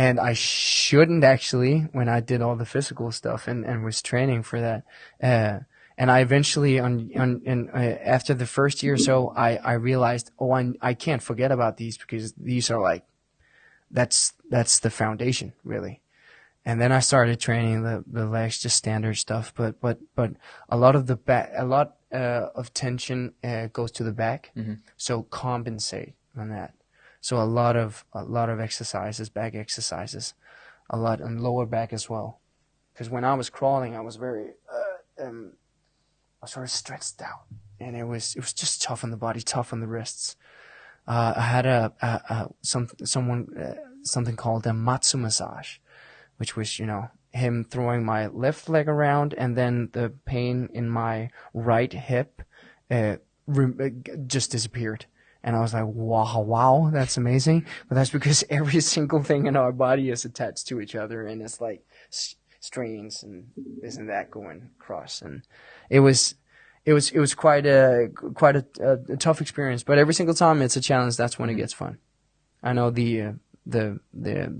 and I shouldn't actually when I did all the physical stuff and was training for that. And I eventually, after the first year or so, I realized, I can't forget about these because these are like, that's the foundation, really. And then I started training the legs, just standard stuff. But a lot of of tension goes to the back, so compensate on that. So a lot of exercises, back exercises, a lot on lower back as well. Because when I was crawling, I was very I was sort of stretched out, and it was just tough on the body, tough on the wrists. I had something called a matsu massage, which was, him throwing my left leg around, and then the pain in my right hip just disappeared. And I was like, wow, that's amazing. But that's because every single thing in our body is attached to each other, and it's like strains and this and that going across. And it was quite a tough experience. But every single time it's a challenge, that's when it gets fun. I know the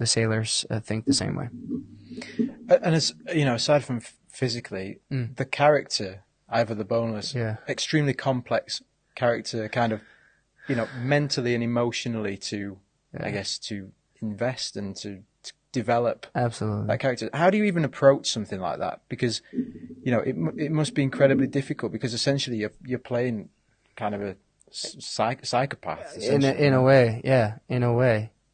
sailors think the same way. And as aside from physically, the character, Ivor the Boneless, extremely complex character, kind of, mentally and emotionally to invest and to develop absolutely that character. How do you even approach something like that? Because it must be incredibly difficult, because essentially you're playing kind of a psychopath in a way.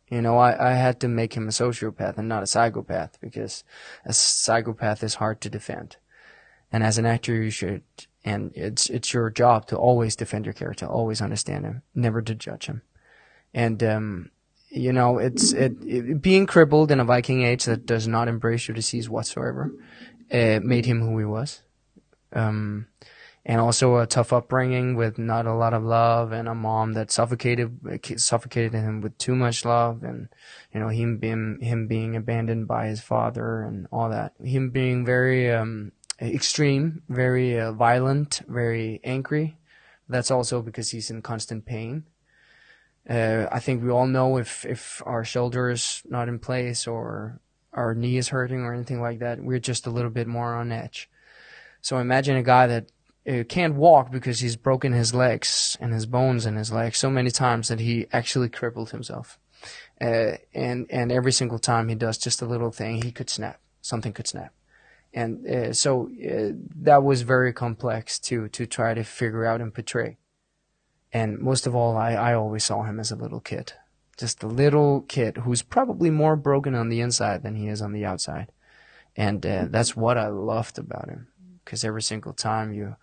I had to make him a sociopath and not a psychopath, because a psychopath is hard to defend, and as an actor you should, and it's your job to always defend your character, always understand him, never to judge him. And being crippled in a Viking age that does not embrace your disease whatsoever, made him who he was. And also a tough upbringing with not a lot of love, and a mom that suffocated him with too much love, and him being abandoned by his father and all that. Him being very extreme, very violent, very angry. That's also because he's in constant pain. I think we all know if our shoulder is not in place or our knee is hurting or anything like that, we're just a little bit more on edge. So imagine a guy that can't walk because he's broken his legs and his bones in his legs so many times that he actually crippled himself. And every single time he does just a little thing, something could snap. And so that was very complex to try to figure out and portray. And most of all, I always saw him as a little kid. Just a little kid who's probably more broken on the inside than he is on the outside. And that's what I loved about him. Because every single time you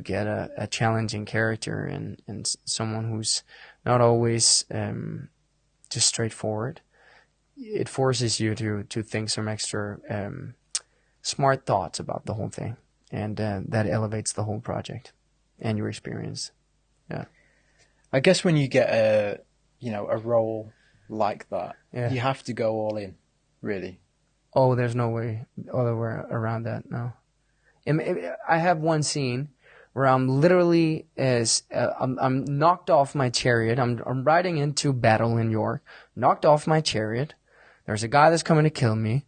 get a challenging character and someone who's not always just straightforward, it forces you to think some extra smart thoughts about the whole thing. And that elevates the whole project and your experience. Yeah. I guess when you get a role like that, you have to go all in, really. Oh, there's no other way around that, no. I have one scene where I'm literally I'm knocked off my chariot. I'm riding into battle in York, knocked off my chariot. There's a guy that's coming to kill me,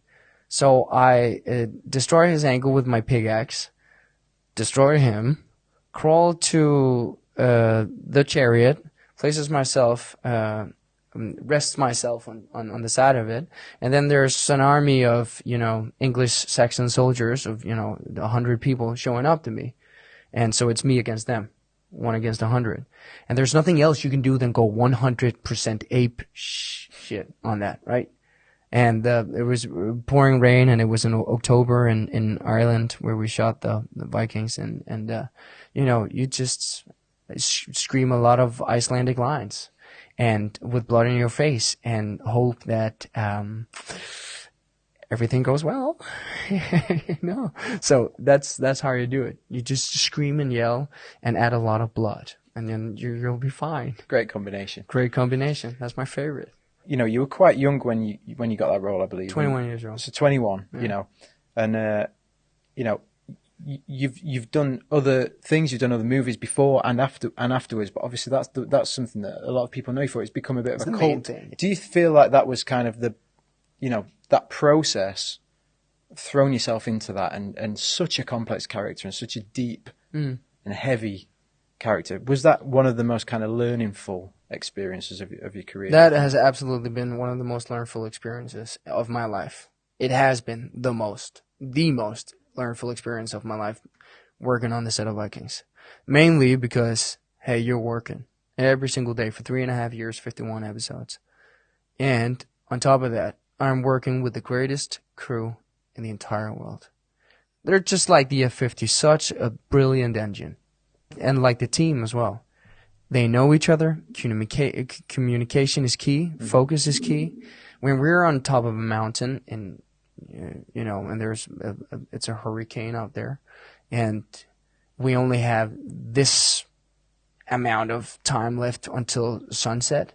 so I destroy his ankle with my pickaxe, destroy him, crawl to the chariot, rests myself on the side of it, and then there's an army of English Saxon soldiers of 100 people showing up to me, and so it's me against them, 1 against 100, and there's nothing else you can do than go 100% ape shit on that, right? And it was pouring rain, and it was in October in Ireland where we shot the Vikings, and you just scream a lot of Icelandic lines and with blood in your face and hope that everything goes well. So that's how you do it. You just scream and yell and add a lot of blood, and then you'll be fine. Great combination. That's my favorite. You were quite young when you got that role, I believe. 21 years old. So 21, yeah. And you've done other things, you've done other movies before and afterwards, but obviously that's something that a lot of people know you for. It's become a bit of a cult thing. Do you feel like that was kind of the that process, thrown yourself into that, and such a complex character and such a deep and heavy character. Was that one of the most kind of learningful experiences of your career? That has absolutely been one of the most learnful experiences of my life. It has been the most learnful experience of my life, working on the set of Vikings. Mainly because, hey, you're working every single day for 3.5 years, 51 episodes. And on top of that, I'm working with the greatest crew in the entire world. They're just like the F-50, such a brilliant engine. And like the team as well. They know each other. Communication is key. Focus is key. When we're on top of a mountain and, and it's a hurricane out there, and we only have this amount of time left until sunset,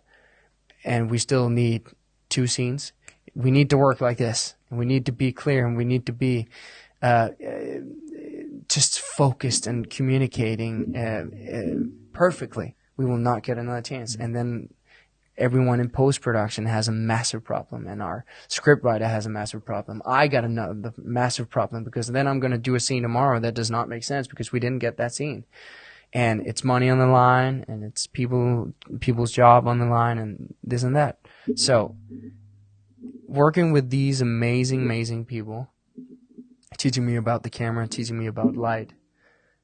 and we still need 2 scenes, we need to work like this. And we need to be clear, and we need to be just focused and communicating perfectly. We will not get another chance. And then everyone in post-production has a massive problem, and our scriptwriter has a massive problem. I got another massive problem, because then I'm going to do a scene tomorrow that does not make sense because we didn't get that scene. And it's money on the line, and it's people's job on the line, and this and that. So working with these amazing people, teaching me about the camera, teaching me about light,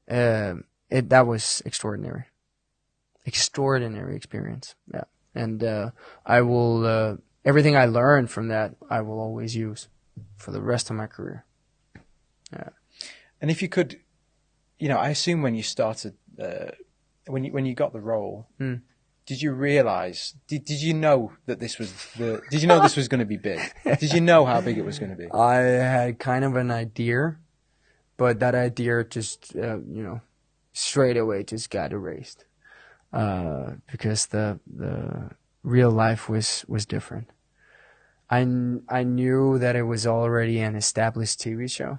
that was extraordinary. Extraordinary experience. Yeah. And I will everything I learned from that, I will always use for the rest of my career. Yeah. And if you could, I assume when you started, when you got the role, did you realize? Did you know that this was Did you know this was going to be big? Did you know how big it was going to be? I had kind of an idea, but that idea just straight away just got erased. Because the real life was different. I knew that it was already an established TV show.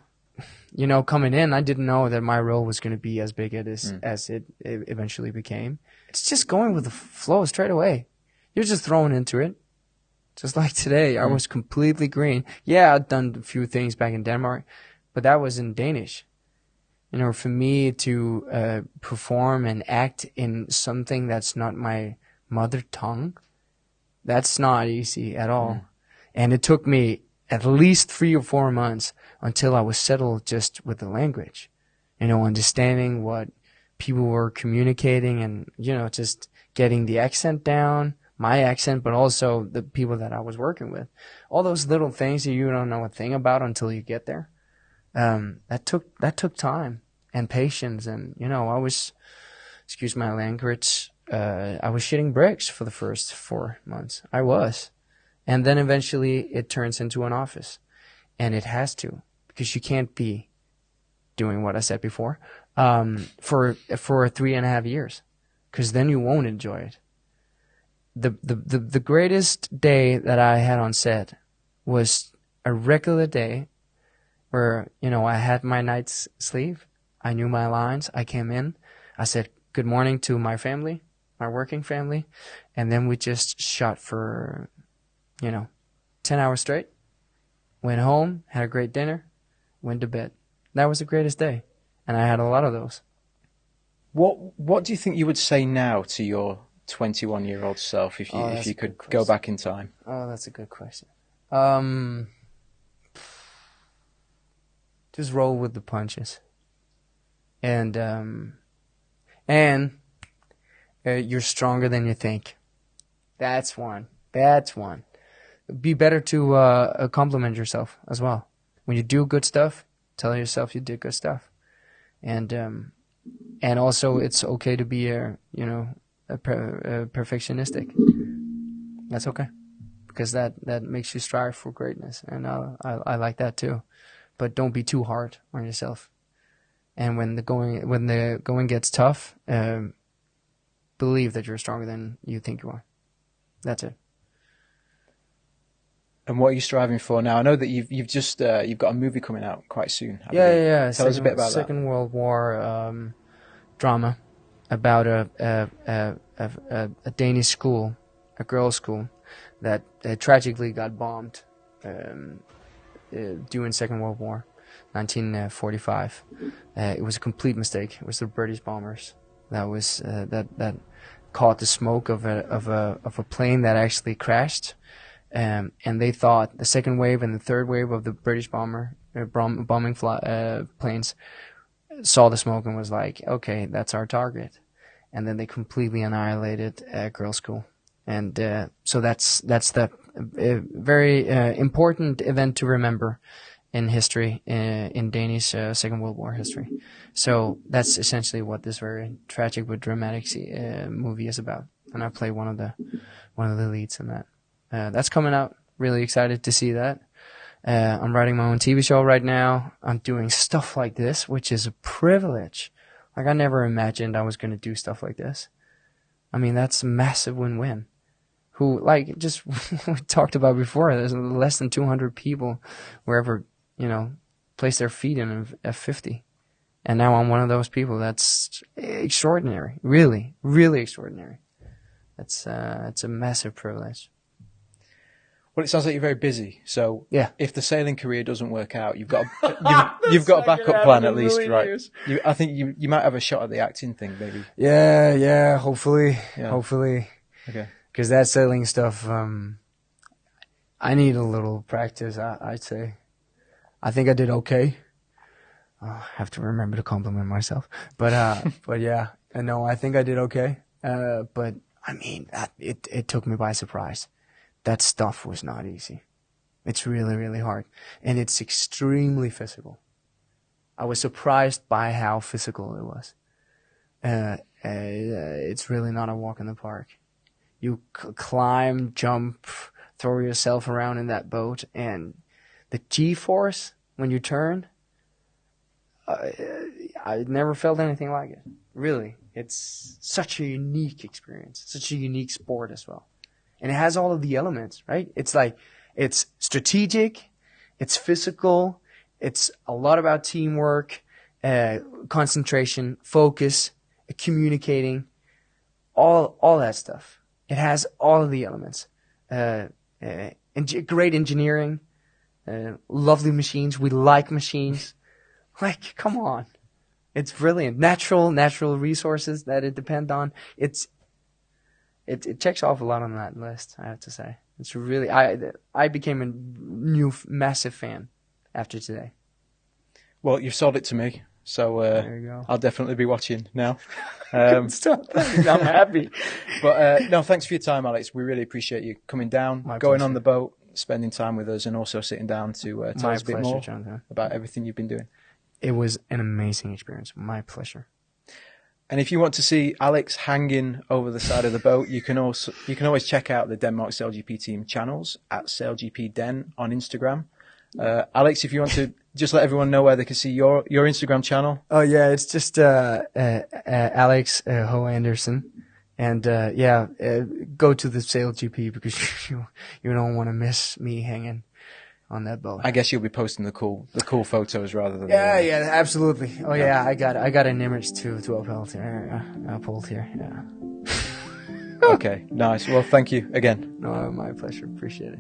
Coming in, I didn't know that my role was going to be as big as it eventually became. It's just going with the flow straight away. You're just thrown into it. Just like today, I was completely green. Yeah, I'd done a few things back in Denmark, but that was in Danish. For me to perform and act in something that's not my mother tongue, that's not easy at all. And it took me at least 3 or 4 months until I was settled just with the language. Understanding what people were communicating and, just getting the accent down, my accent, but also the people that I was working with. All those little things that you don't know a thing about until you get there. That took time and patience, and I was, excuse my language, I was shitting bricks for the first 4 months. I was, and then eventually it turns into an office, and it has to, because you can't be doing what I said before for 3.5 years, because then you won't enjoy it. The greatest day that I had on set was a regular day where, I had my night's sleep. I knew my lines. I came in. I said good morning to my family, my working family. And then we just shot for, 10 hours straight. Went home, had a great dinner, went to bed. That was the greatest day. And I had a lot of those. What do you think you would say now to your 21-year-old self if you could go back in time? Oh, that's a good question. Just roll with the punches. And you're stronger than you think. That's one. Be better to compliment yourself as well. When you do good stuff, tell yourself you did good stuff. And also it's okay to be a perfectionistic. That's okay, because that makes you strive for greatness, and I like that too. But don't be too hard on yourself. And when the going gets tough, believe that you're stronger than you think you are. That's it. And what are you striving for now? I know that you've just you've got a movie coming out quite soon. Yeah. Tell us a bit about that. Second World War drama about a Danish school, a girls' school that tragically got bombed during Second World War, 1945. It was a complete mistake. It was the British bombers that caught the smoke of a plane that actually crashed, and they thought the second wave and the third wave of the British bombing planes saw the smoke and was like, okay, that's our target, and then they completely annihilated girls' school, and so that's the very important event to remember in history, in Danish Second World War history. So that's essentially what this very tragic but dramatic movie is about, and I play one of the leads in that. That's coming out. Really excited to see that. I'm writing my own TV show right now. I'm doing stuff like this, which is a privilege. Like, I never imagined I was going to do stuff like this. I mean, that's a massive win-win. Who, like, just we talked about before, there's less than 200 people wherever, place their feet in a F-50. And now I'm one of those people. That's extraordinary. Really, really extraordinary. It's a massive privilege. Well, it sounds like you're very busy. So yeah, if the sailing career doesn't work out, you've got you've got a backup plan at least, right? I think you might have a shot at the acting thing, maybe. Yeah. Hopefully. Okay. Because that sailing stuff, I need a little practice. I'd say. I think I did okay. I have to remember to compliment myself. But yeah, no, I think I did okay. But I mean, it took me by surprise. That stuff was not easy. It's really, really hard. And it's extremely physical. I was surprised by how physical it was. It's really not a walk in the park. You climb, jump, throw yourself around in that boat, and the G-force when you turn, I never felt anything like it. Really. It's such a unique experience, such a unique sport as well. And it has all of the elements, right? It's like, it's strategic, it's physical, it's a lot about teamwork, concentration, focus, communicating, all that stuff. It has all of the elements. Great engineering, lovely machines. We like machines. Like, come on. It's brilliant. Natural resources that it depend on. It checks off a lot on that list, I have to say. It's really, I became a new massive fan after today. Well, you've sold it to me, so there you go. I'll definitely be watching now. Stop. I'm happy. But no, thanks for your time, Alex. We really appreciate you coming down, My going pleasure. on the boat, spending time with us, and also sitting down to tell us a bit more about everything you've been doing. It was an amazing experience. My pleasure. And if you want to see Alex hanging over the side of the boat, you can always check out the Denmark SailGP team channels at SailGPDen on Instagram. Alex, if you want to just let everyone know where they can see your Instagram channel. Oh yeah, it's just Alex Hogh Andersen, and go to the SailGP because you don't want to miss me hanging on that boat. I guess you'll be posting the cool photos rather than yeah, absolutely. Oh yeah, I got an image to upload here. Upload here. Yeah. Okay, nice. Well, thank you again. No, my pleasure. Appreciate it.